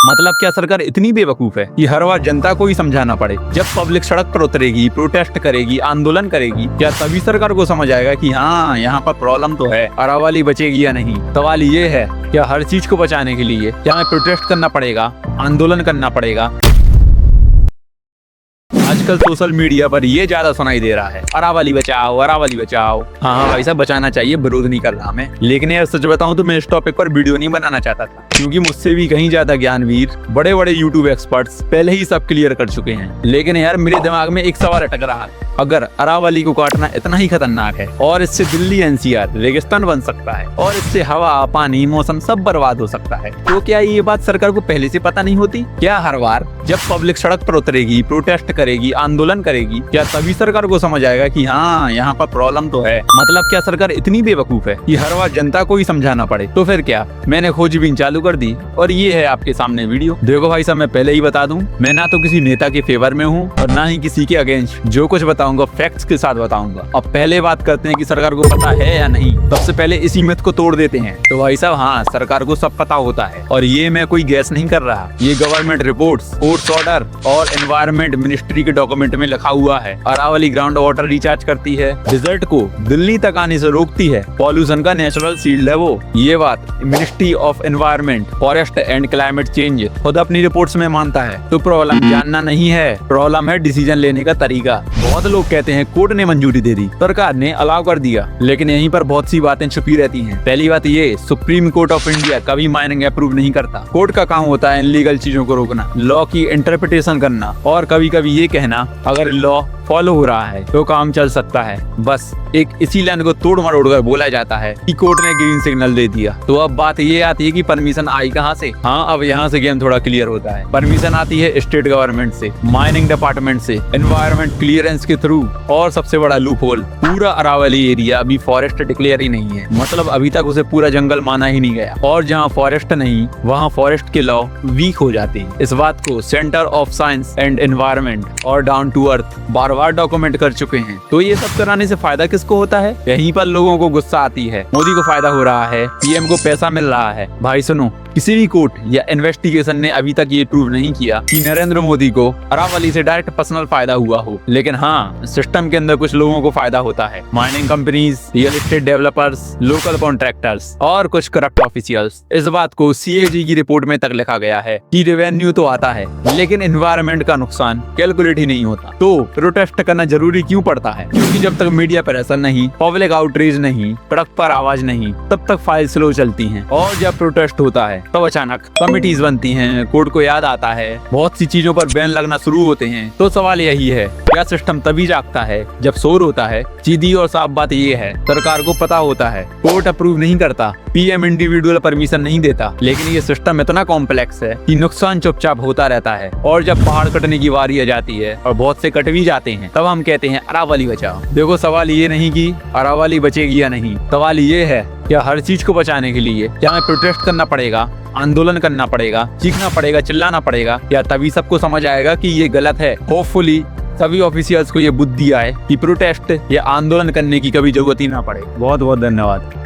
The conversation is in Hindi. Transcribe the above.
मतलब क्या सरकार इतनी बेवकूफ है कि हर बार जनता को ही समझाना पड़े? जब पब्लिक सड़क पर उतरेगी, प्रोटेस्ट करेगी, आंदोलन करेगी, क्या तभी सरकार को समझ आएगा कि हाँ यहाँ पर प्रॉब्लम तो है, अरावली बचेगी या नहीं? सवाल ये है, क्या हर चीज को बचाने के लिए क्या हमें प्रोटेस्ट करना पड़ेगा, आंदोलन करना पड़ेगा? आजकल सोशल मीडिया पर ये ज्यादा सुनाई दे रहा है, अरावली बचाओ, अरावली बचाओ। हाँ भाई साहब, बचाना चाहिए, विरोध नहीं कर रहा मैं। लेकिन यार सच बताऊं तो मैं इस टॉपिक पर वीडियो नहीं बनाना चाहता था, क्योंकि मुझसे भी कहीं ज्यादा ज्ञानवीर बड़े बड़े यूट्यूब एक्सपर्ट्स पहले ही सब क्लियर कर चुके हैं। लेकिन यार मेरे दिमाग में एक सवाल अटक रहा है, अगर अरावली को काटना इतना ही खतरनाक है और इससे दिल्ली एनसीआर रेगिस्तान बन सकता है और इससे हवा, पानी, मौसम सब बर्बाद हो सकता है, तो क्या ये बात सरकार को पहले से पता नहीं होती? क्या हर बार जब पब्लिक सड़क पर उतरेगी, प्रोटेस्ट करेगी, आंदोलन करेगी, क्या तभी सरकार को समझ आएगा कि हाँ यहाँ पर प्रॉब्लम तो है? मतलब क्या सरकार इतनी बेवकूफ है कि हर बार जनता को ही समझाना पड़े? तो फिर क्या, मैंने खोजबीन चालू कर दी और ये है आपके सामने वीडियो। देखो भाई साहब, मैं पहले ही बता दूं, मैं ना तो किसी नेता के फेवर में हूँ और ना ही किसी के अगेंस्ट। जो कुछ बताऊंगा फैक्ट्स के साथ बताऊंगा। अब पहले बात करते हैं कि सरकार को पता है या नहीं। सबसे पहले इसी मिथ को तोड़ देते हैं। तो भाई साहब हाँ, सरकार को सब पता होता है और ये मैं कोई गैस नहीं कर रहा, ये गवर्नमेंट रिपोर्ट्स, कोर्ट्स ऑर्डर और एनवायरमेंट मिनिस्ट्री के डॉक्यूमेंट में लिखा हुआ है। अरावली ग्राउंड वाटर रिचार्ज करती है, डिजर्ट को दिल्ली तक आने से रोकती है, पॉल्यूशन का नेचुरल शील्ड है वो। ये बात ministry of environment, forest and climate change खुद अपनी रिपोर्ट्स में मानता है। तो प्रॉब्लम जानना नहीं है, प्रॉब्लम है डिसीजन लेने का तरीका। बहुत लोग कहते हैं कोर्ट ने मंजूरी दे दी, सरकार ने अलाउ कर दिया, लेकिन यहीं पर बहुत सी बातें छुपी रहती हैं। पहली बात ये, सुप्रीम कोर्ट ऑफ इंडिया कभी माइनिंग अप्रूव नहीं करता। कोर्ट का काम होता है इनलीगल चीजों को रोकना, लॉ की इंटरप्रिटेशन करना और कभी कभी ये कहना अगर लॉ फॉलो हो रहा है तो काम चल सकता है। बस एक इसी लाइन को तोड़ मरोड़ कर बोला जाता है कि कोर्ट ने ग्रीन सिग्नल दे दिया। तो अब बात ये आती है कि परमिशन आई कहाँ से? हाँ, अब यहाँ से गेम थोड़ा क्लियर होता है। परमिशन आती है स्टेट गवर्नमेंट से, माइनिंग डिपार्टमेंट से, एनवायरमेंट क्लियरेंस के थ्रू। और सबसे बड़ा लूप होल, पूरा अरावली एरिया अभी फॉरेस्ट डिक्लेयर ही नहीं है, मतलब अभी तक उसे पूरा जंगल माना ही नहीं गया। और जहाँ फॉरेस्ट नहीं, वहाँ फॉरेस्ट के लॉ वीक हो जाते हैं। इस बात को centre of science and environment और डाउन टू अर्थ बार डॉक्यूमेंट कर चुके हैं। तो ये सब कराने से फायदा किसको होता है? यहीं पर लोगों को गुस्सा आती है। मोदी को फायदा हो रहा है, पीएम को पैसा मिल रहा है। भाई सुनो, किसी भी कोर्ट या इन्वेस्टिगेशन ने अभी तक ये प्रूव नहीं किया कि नरेंद्र मोदी को अरावली से डायरेक्ट पर्सनल फायदा हुआ हो। लेकिन हाँ, सिस्टम के अंदर कुछ लोगों को फायदा होता है, mining companies, real estate developers, local contractors और कुछ करप्ट ऑफिशियल्स। इस बात को सीएजी की रिपोर्ट में तक लिखा गया है कि रेवेन्यू तो आता है लेकिन एनवायरमेंट का नुकसान कैलकुलेट ही नहीं होता। तो प्रोटेस्ट करना जरूरी क्यों पड़ता है? क्योंकि जब तक मीडिया प्रेशर नहीं, पब्लिक आउटरीच नहीं, सड़क पर आवाज नहीं, तब तक फाइल स्लो चलती हैं। और जब प्रोटेस्ट होता है तब अचानक कमिटीज बनती हैं, कोर्ट को याद आता है, बहुत सी चीजों पर बैन लगना शुरू होते हैं। तो सवाल यही है, क्या सिस्टम तभी जागता है जब शोर होता है? सीधी और साफ बात ये है, सरकार को पता होता है कोर्ट अप्रूव नहीं करता, पीएम इंडिविजुअल परमिशन नहीं देता, लेकिन ये सिस्टम इतना कॉम्प्लेक्स है कि नुकसान चुपचाप होता रहता है। और जब पहाड़ कटने की बारी आ जाती है और बहुत से कट भी जाते हैं, तब हम कहते हैं अरावली बचाओ। देखो, सवाल ये नहीं कि अरावली बचेगी या नहीं, सवाल ये है क्या हर चीज को बचाने के लिए क्या हमें प्रोटेस्ट करना पड़ेगा, आंदोलन करना पड़ेगा, चीखना पड़ेगा, चिल्लाना पड़ेगा? या तभी सबको समझ आएगा कि ये गलत है? होपफुली सभी ऑफिशियल्स को ये बुद्धि आए कि प्रोटेस्ट या आंदोलन करने की कभी जरूरत ही ना पड़े। बहुत बहुत धन्यवाद।